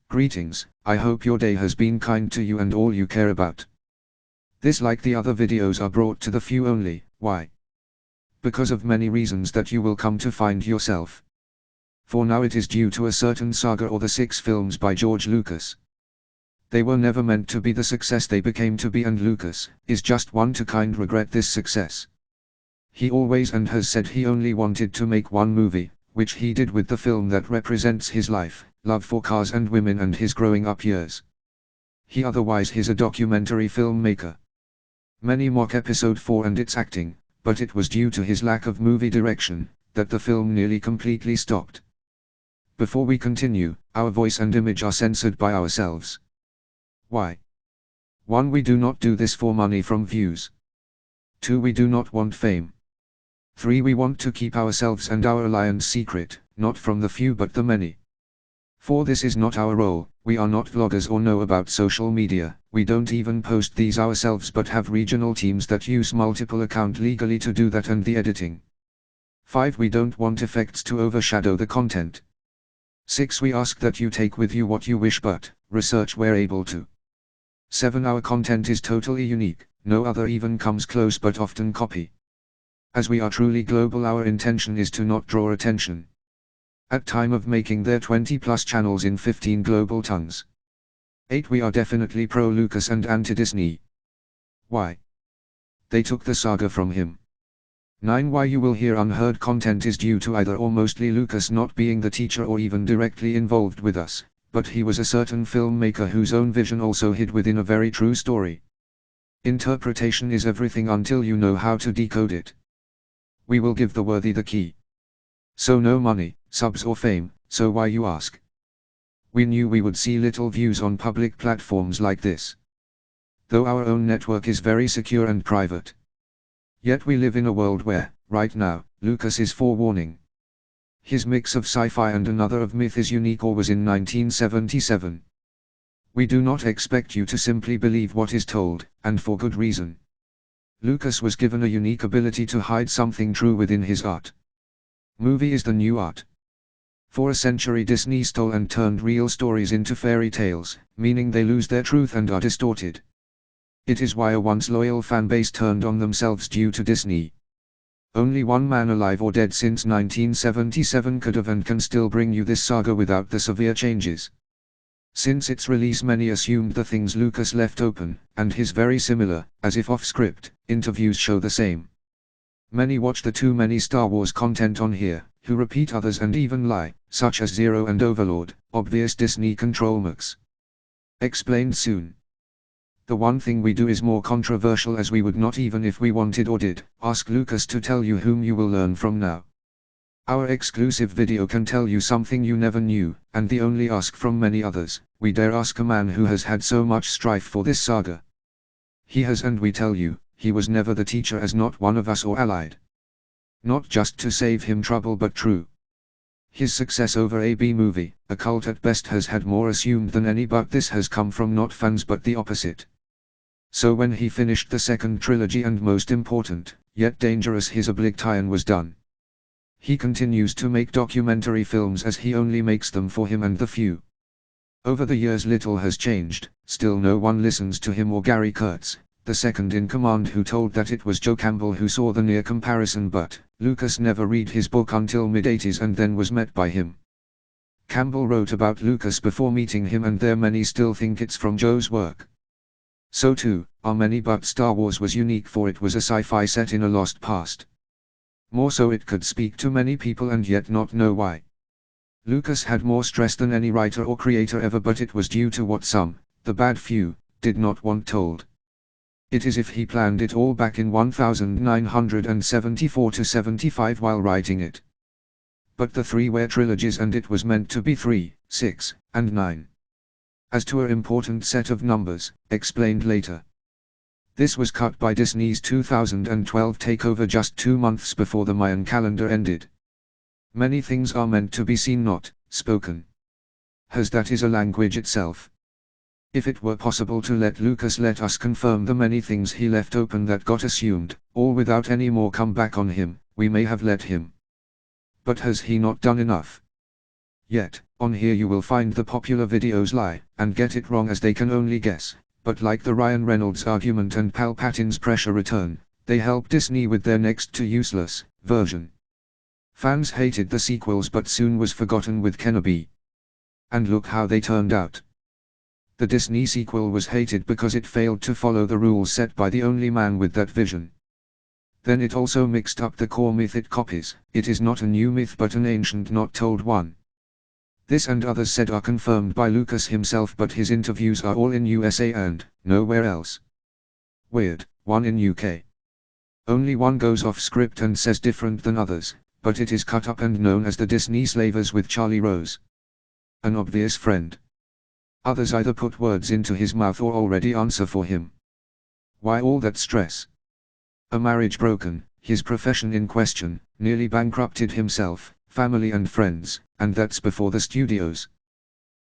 Greetings, I hope your day has been kind to you and all you care about. This, like the other videos, are brought to the few only. Why? Because of many reasons that you will come to find yourself. For now it is due to a certain saga or the 6 films by George Lucas. They were never meant to be the success they became to be, and Lucas is just one to kind regret this success. He always and has said he only wanted to make one movie, which he did with the film that represents his life, love for cars and women and his growing up years. He otherwise is a documentary filmmaker. Many mock episode 4 and its acting, but it was due to his lack of movie direction that the film nearly completely stopped. Before we continue, our voice and image are censored by ourselves. Why? 1. We do not do this for money from views. 2. We do not want fame. 3. We want to keep ourselves and our alliance secret, not from the few but the many. 4. This is not our role, we are not vloggers or know about social media, we don't even post these ourselves but have regional teams that use multiple accounts legally to do that and the editing. 5. We don't want effects to overshadow the content. 6. We ask that you take with you what you wish but research where able to. 7. Our content is totally unique, no other even comes close but often copy. As we are truly global, our intention is to not draw attention. At time of making their 20+ channels in 15 global tongues. 8. We are definitely pro-Lucas and anti-Disney. Why? They took the saga from him. 9. Why you will hear unheard content is due to either or mostly Lucas not being the teacher or even directly involved with us, but he was a certain filmmaker whose own vision also hid within a very true story. Interpretation is everything until you know how to decode it. We will give the worthy the key. So no money, subs or fame, so why you ask? We knew we would see little views on public platforms like this. Though our own network is very secure and private. Yet we live in a world where, right now, Lucas is forewarning. His mix of sci-fi and another of myth is unique or was in 1977. We do not expect you to simply believe what is told, and for good reason. Lucas was given a unique ability to hide something true within his art. Movie is the new art. For a century Disney stole and turned real stories into fairy tales, meaning they lose their truth and are distorted. It is why a once loyal fanbase turned on themselves due to Disney. Only one man alive or dead since 1977 could have and can still bring you this saga without the severe changes. Since its release many assumed the things Lucas left open, and his very similar, as if off script, interviews show the same. Many watch the too many Star Wars content on here, who repeat others and even lie, such as Zero and Overlord, obvious Disney control mix. Explained soon. The one thing we do is more controversial, as we would not, even if we wanted or did, ask Lucas to tell you whom you will learn from now. Our exclusive video can tell you something you never knew, and the only ask from many others, we dare ask a man who has had so much strife for this saga. He has, and we tell you, he was never the teacher, as not one of us or allied. Not just to save him trouble but true. His success over a B movie, a cult at best, has had more assumed than any, but this has come from not fans but the opposite. So when he finished the second trilogy and most important, yet dangerous, his obligation was done. He continues to make documentary films as he only makes them for him and the few. Over the years little has changed, still no one listens to him or Gary Kurtz, the second in command, who told that it was Joe Campbell who saw the near comparison, but Lucas never read his book until mid-80s and then was met by him. Campbell wrote about Lucas before meeting him, and there many still think it's from Joe's work. So too are many, but Star Wars was unique for it was a sci-fi set in a lost past. More so it could speak to many people and yet not know why. Lucas had more stress than any writer or creator ever, but it was due to what some, the bad few, did not want told. It is if he planned it all back in 1974 to 75 while writing it. But the 3 were trilogies and it was meant to be 3, 6, and 9. As to an important set of numbers, explained later. This was cut by Disney's 2012 takeover just 2 months before the Mayan calendar ended. Many things are meant to be seen, not spoken. As that is a language itself. If it were possible to let Lucas let us confirm the many things he left open that got assumed, all without any more come back on him, we may have let him. But has he not done enough? Yet, on here you will find the popular videos lie, and get it wrong as they can only guess, but like the Ryan Reynolds argument and Palpatine's pressure return, they help Disney with their next to useless version. Fans hated the sequels but soon was forgotten with Kenobi. And look how they turned out. The Disney sequel was hated because it failed to follow the rules set by the only man with that vision. Then it also mixed up the core myth it copies. It is not a new myth but an ancient not told one. This and others said are confirmed by Lucas himself, but his interviews are all in USA and nowhere else. Weird, one in UK. Only one goes off script and says different than others, but it is cut up and known as the Disney Slavers with Charlie Rose. An obvious friend. Others either put words into his mouth or already answer for him. Why all that stress? A marriage broken, his profession in question, nearly bankrupted himself, family and friends, and that's before the studios.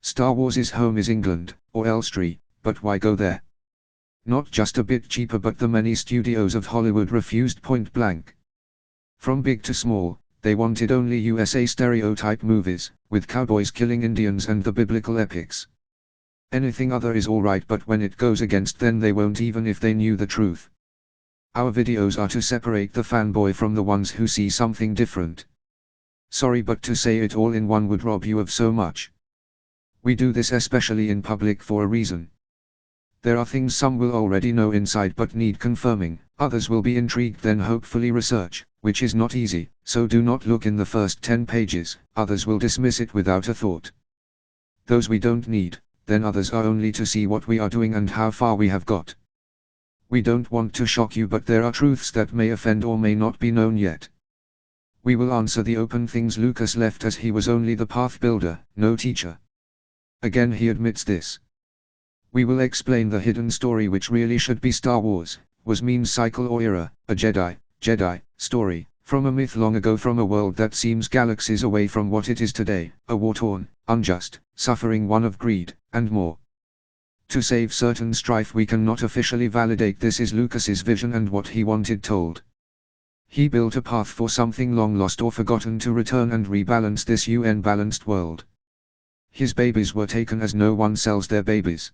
Star Wars' home is England, or Elstree, but why go there? Not just a bit cheaper, but the many studios of Hollywood refused point blank. From big to small, they wanted only USA stereotype movies, with cowboys killing Indians and the biblical epics. Anything other is alright, but when it goes against, then they won't, even if they knew the truth. Our videos are to separate the fanboy from the ones who see something different. Sorry, but to say it all in one would rob you of so much. We do this especially in public for a reason. There are things some will already know inside but need confirming, others will be intrigued, then hopefully research, which is not easy, so do not look in the first 10 pages, others will dismiss it without a thought. Those we don't need, then others are only to see what we are doing and how far we have got. We don't want to shock you, but there are truths that may offend or may not be known yet. We will answer the open things Lucas left, as he was only the path builder, no teacher. Again he admits this. We will explain the hidden story, which really should be Star Wars, means cycle or era, a Jedi story, from a myth long ago, from a world that seems galaxies away from what it is today, a war-torn, unjust, suffering one of greed, and more. To save certain strife, we cannot officially validate this is Lucas's vision and what he wanted told. He built a path for something long lost or forgotten to return and rebalance this UN-balanced world. His babies were taken, as no one sells their babies.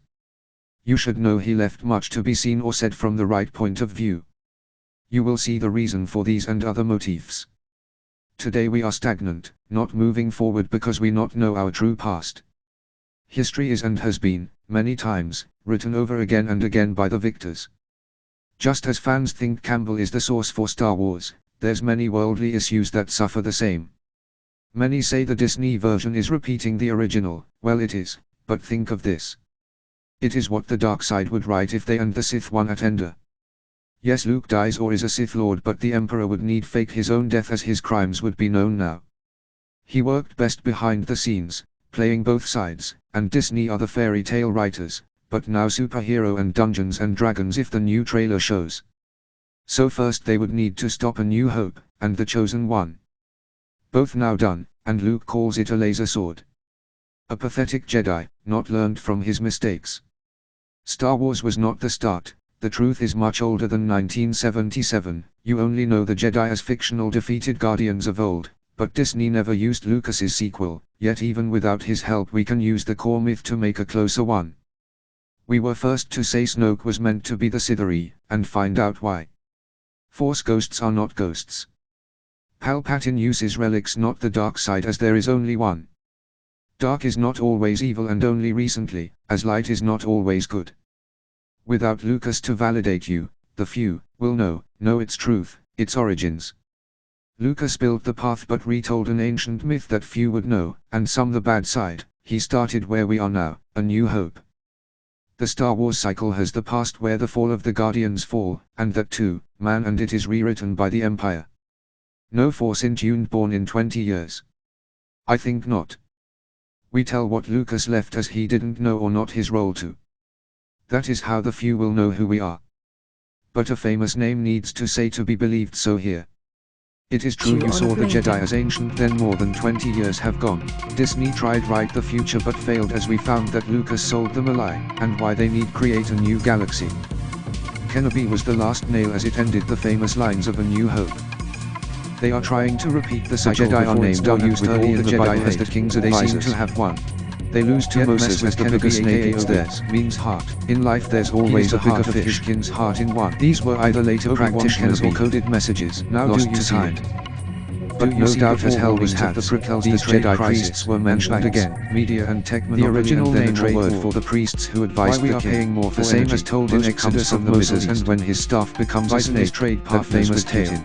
You should know he left much to be seen or said from the right point of view. You will see the reason for these and other motifs. Today we are stagnant, not moving forward because we not know our true past. History is and has been, many times, written over again and again by the victors. Just as fans think Campbell is the source for Star Wars, there's many worldly issues that suffer the same. Many say the Disney version is repeating the original. Well, it is, but think of this. It is what the dark side would write if they and the Sith won at Endor. Yes, Luke dies or is a Sith Lord, but the Emperor would need fake his own death, as his crimes would be known now. He worked best behind the scenes, playing both sides, and Disney are the fairy tale writers, but now superhero and Dungeons and Dragons if the new trailer shows. So first they would need to stop A New Hope, and The Chosen One. Both now done, and Luke calls it a laser sword. A pathetic Jedi, not learned from his mistakes. Star Wars was not the start. The truth is much older than 1977, you only know the Jedi as fictional defeated guardians of old, but Disney never used Lucas's sequel, yet even without his help we can use the core myth to make a closer one. We were first to say Snoke was meant to be the Sith'ri, and find out why. Force ghosts are not ghosts. Palpatine uses relics, not the dark side, as there is only one. Dark is not always evil, and only recently, as light is not always good. Without Lucas to validate you, the few will know its truth, its origins. Lucas built the path but retold an ancient myth that few would know, and some the bad side. He started where we are now, A New Hope. The Star Wars cycle has the past where the fall of the Guardians fall, and that too, man, and it is rewritten by the Empire. No Force intuned born in 20 years. I think not. We tell what Lucas left, as he didn't know or not his role to. That is how the few will know who we are. But a famous name needs to say to be believed, so here. It is true you saw the Jedi as ancient, then more than 20 years have gone. Disney tried write the future but failed, as we found that Lucas sold them a lie, and why they need create a new galaxy. Kenobi was the last nail, as it ended the famous lines of A New Hope. They are trying to repeat the cycle. Jedi are named or used early in the Bible as the king's advisors. They seem to have won. They lose to Moses as the bigger snake. Theirs means heart. In life there's always a bigger fish. His kin's heart in one. These were either later practitioners or coded messages. Now lost to time. But no doubt as hell was had the prequels, these Jedi priests were mentioned again. Media and technology. The original name or word for the priests who advised the king. Paying more for the same as told in Exodus of Moses, and when his staff becomes a snake, trade that famous tale.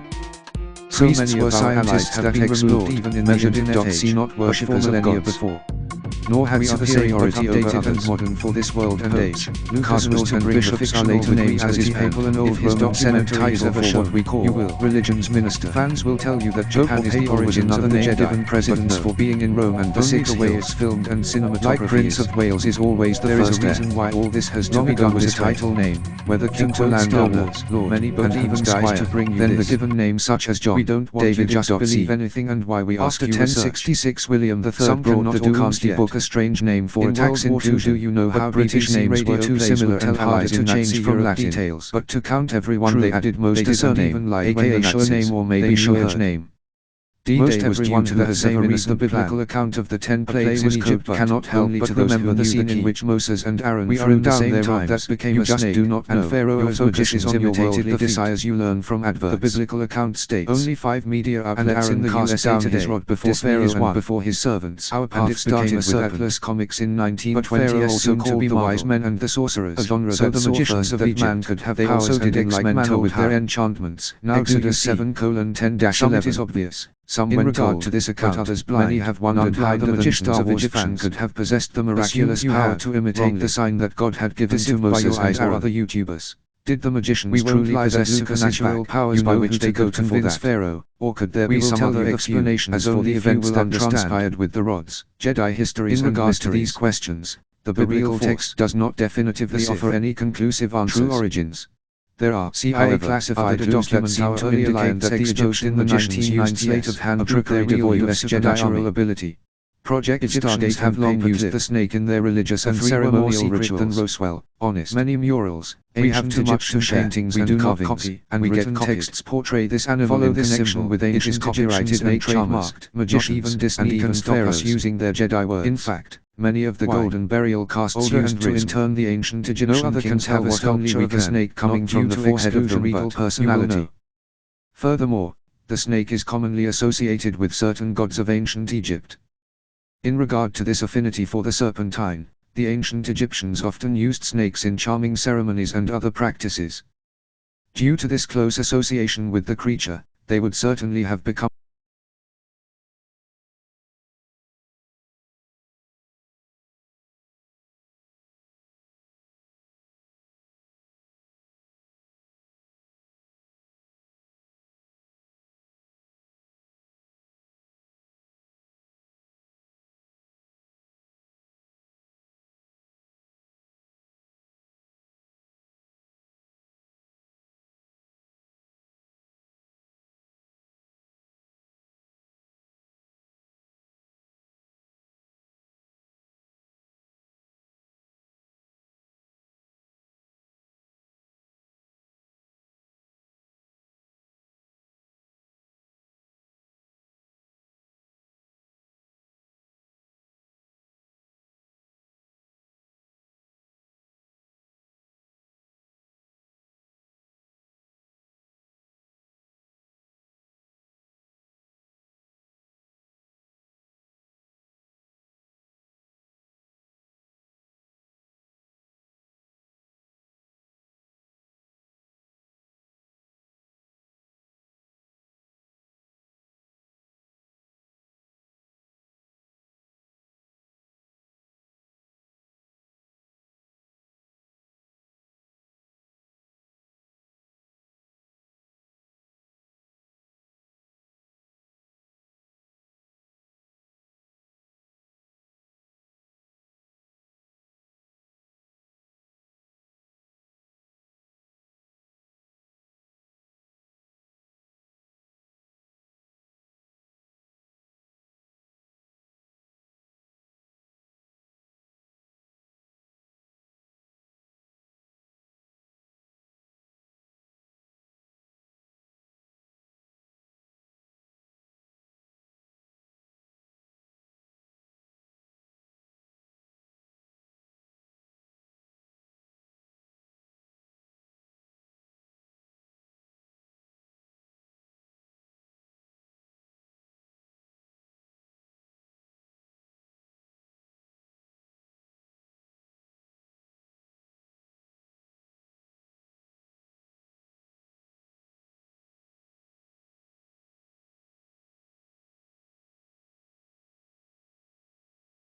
So many were scientists that explored even in measured in see not worshippers of millennia before. Nor had superiority over others. Modern for this world and age. Cardinals and bishops are later names as his papal and old Roman Senate title for what we call religion's minister. Fans will tell you that Japan is the origins of the Jedi, given presidents for being in Rome and the six ways filmed and cinematography. Like Prince of Wales is always the first. There is a reason why all this has to be done with his title name, whether king or landowners, many but even dies to bring you then the given name such as John. We don't want David just believe anything, and why we ask you research. After 1066 William III brought the Ducansti book, a strange name for attacks in World War II. Do you know how British names were too similar and harder to change from Latin details? But to count everyone they added most a surname, aka surname or maybe short name. D-Day was due to the same as the biblical account of the 10 plagues in Egypt, but cannot help but remember the scene in which Moses and Aaron threw down their rod that became a snake, and Pharaoh's magicians imitated the desires you learn from adverbs. The biblical account states, only 5 media outlets in the US down his rod before Pharaoh and before his servants. Our path started with Atlas Comics in 1920, but Pharaoh also called the wise men and the sorcerers, a genre so the magicians of Egypt man could have they powers also did like man with their enchantments. Now Exodus 7:10-11. Some it is obvious. Some in regard to this account, others blind. Many have wondered how the magicians of Egyptian could have possessed the miraculous power to imitate the sign that God had given to Moses and our other YouTubers. Did the magicians truly possess supernatural powers by which they could convince Pharaoh, or could there be some other explanation as for the events that transpired with the rods? Jedi histories. In regard to these questions, the biblical text does not definitively offer any conclusive answers. True origins. There are CIA classified documents that indicate that the Egyptian magicians used sleight of hand to their real US Jedi ability. Project Stargate have long used the snake in their religious and ceremonial rituals. Than Roswell, honest. Many murals, we have too much to paintings and carvings, and written texts portray this animal follow this connection with ancient copyrighted and trademarked. Magicians even Disney can stop us using their Jedi words. In fact, many of the golden burial casts used to intern the ancient Egyptian kings have a sculpture of a snake coming from the forehead of the regal personality. Furthermore, the snake is commonly associated with certain gods of ancient Egypt. In regard to this affinity for the serpentine, the ancient Egyptians often used snakes in charming ceremonies and other practices. Due to this close association with the creature, they would certainly have become